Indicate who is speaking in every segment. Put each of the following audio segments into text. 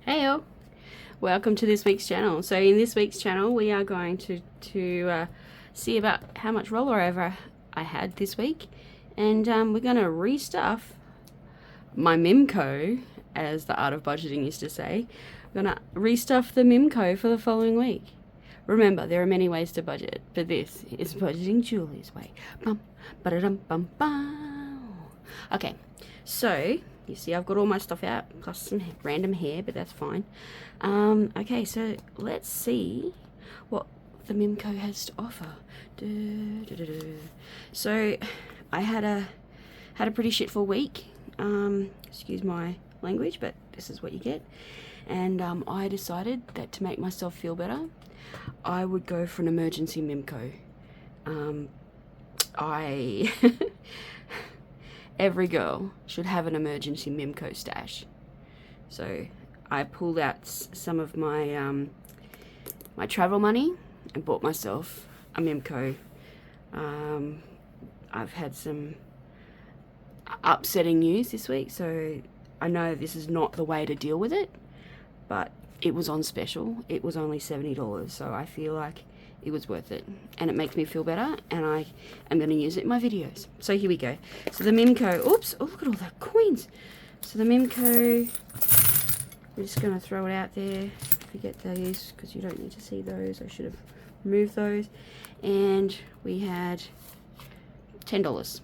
Speaker 1: Heyo! Welcome to this week's channel. So in this week's channel we are going to see about how much rollover I had this week, and we're going to restuff my Mimco, as the Art of Budgeting used to say. I'm going to restuff the Mimco for the following week. Remember, there are many ways to budget, but this is Budgeting Julie's way. Bum, ba-da-dum, bum, bum. Okay, so you see I've got all my stuff out, plus some random hair, but that's fine. Okay, so let's see what the Mimco has to offer. So I had a pretty shitful week. Excuse my language, but this is what you get. And I decided that to make myself feel better, I would go for an emergency Mimco. Every girl should have an emergency Mimco stash. So I pulled out some of my my travel money and bought myself a Mimco. I've had some upsetting news this week, so I know this is not the way to deal with it, but it was on special. It was only $70, so I feel like it was worth it, and it makes me feel better, and I am going to use it in my videos. So here we go. So the Mimco, oops, oh look at all the coins. So the Mimco, we're just going to throw it out there. Forget those because you don't need to see those. I should have removed those. And we had $10.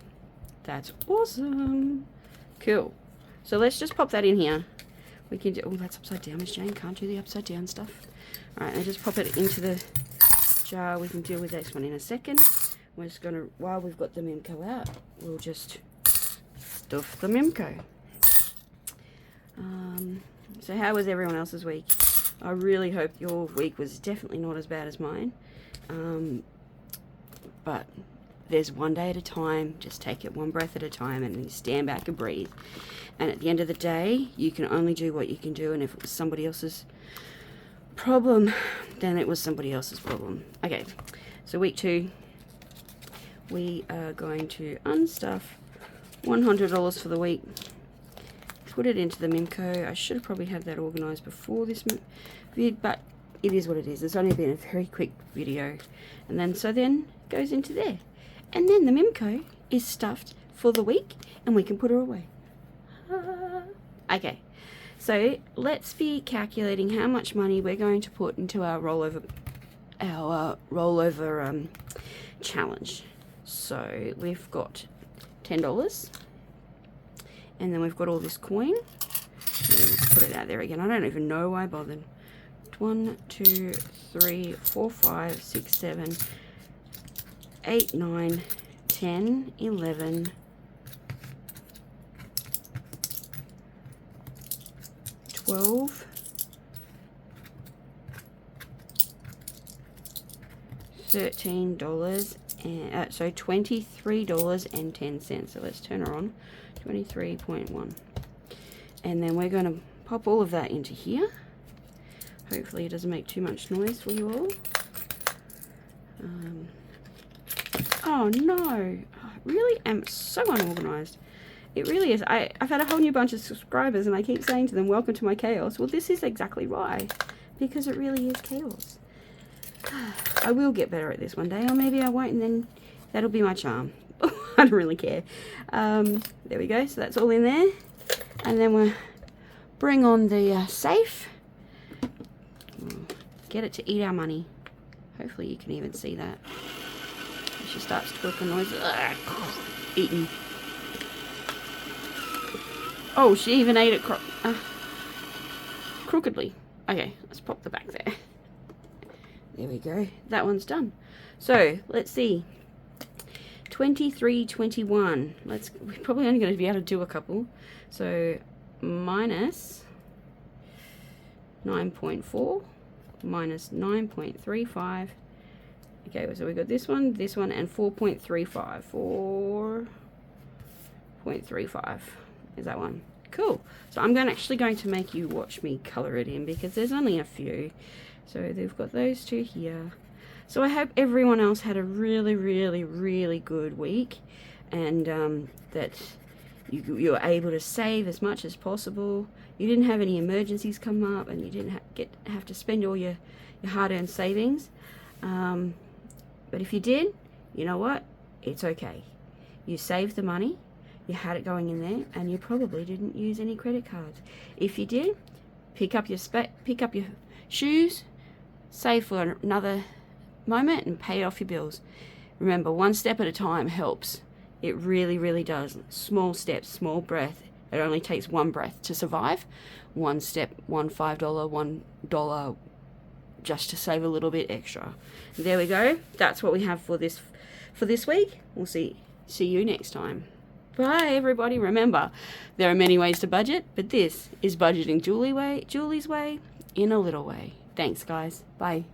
Speaker 1: That's awesome. Cool. So let's just pop that in here. We can do, oh, that's upside down, Miss Jane. Can't do the upside down stuff. All right, and just pop it into the jar. We can deal with this one in a second. We're just gonna, while we've got the Mimco out, we'll just stuff the Mimco. So how was everyone else's week? I really hope your week was definitely not as bad as mine. But there's one day at a time. Just take it one breath at a time, and then stand back and breathe. And at the end of the day, you can only do what you can do, and if it was somebody else's problem, then it was somebody else's problem. Okay, so week 2, we are going to unstuff $100 for the week, put it into the Mimco. I should have probably had that organized before this vid, but it is what it is. It's only been a very quick video, and then it goes into there, and then the Mimco is stuffed for the week, and we can put her away. Okay, so let's be calculating how much money we're going to put into our rollover challenge. So we've got $10, and then we've got all this coin. Let's put it out there again. I don't even know why I bothered. 1, 2, 3, 4, 5, 6, 7, 8, 9, 10, 11, 12, 13 dollars, and so $23.10. So let's turn her on. 23.1, and then we're going to pop all of that into here. Hopefully it doesn't make too much noise for you all. Oh no, I really am so unorganized. It really is. I've had a whole new bunch of subscribers, and I keep saying to them, welcome to my chaos. Well, this is exactly why, because it really is chaos. I will get better at this one day, or maybe I won't, and then that'll be my charm. I don't really care. There we go. So that's all in there, and then we'll bring on the safe. Get it to eat our money. Hopefully you can even see that. She starts to make a noise. Eating. Oh, she even ate it crookedly. Okay, let's pop the back there. There we go. That one's done. So let's see. 23.21. We're probably only going to be able to do a couple. So minus 9.4 minus 9.35. Okay, so we got this one, and 4.35. 4.35 is that one. Cool. So I'm actually going to make you watch me color it in, because there's only a few. So they've got those two here. So I hope everyone else had a really, really, really good week, and that you were able to save as much as possible. You didn't have any emergencies come up, and you didn't have to spend all your hard-earned savings. But if you did, you know what? It's okay. You saved the money, you had it going in there, and you probably didn't use any credit cards. If you did, pick up your shoes, save for another moment, and pay off your bills. Remember, one step at a time helps. It really, really does. Small steps, small breath. It only takes one breath to survive. One step, $1 $5, $1 just to save a little bit extra. There we go. That's what we have for this week. We'll see you next time. Bye, everybody. Remember, there are many ways to budget, but this is Budgeting Julie's Way in a little way. Thanks, guys. Bye.